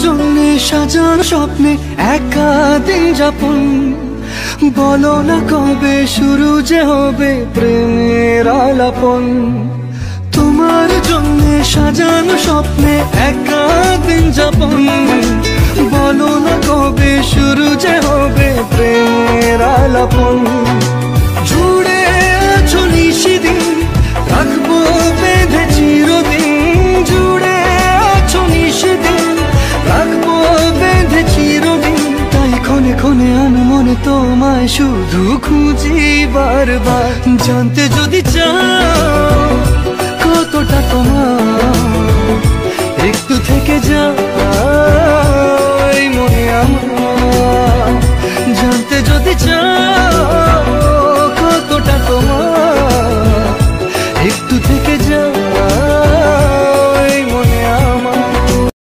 জন্য সাজানো স্বপ্নে একা দিন যাপন, বলো না কবে শুরু যে হবে প্রেমের আলাপন। তোমার জন্য সাজানো স্বপ্নে একা দিন যাপন, বলো না কবে শুরু যে হবে প্রেমের আলাপন। জুড়ে আছো নিশিদিন, রাখবো বেঁধে চিরদিন। জুড়ে আছো নিশিদিন, রাখবো বেঁধে চিরদিন। তাই ক্ষণে ক্ষণে আনমনে তোমায় শুধু খুঁজি বারবার। জানতে যদি চাও কতটা তোমার, একটু থেকে যাও এই মনে আমার। জানতে যদি চাও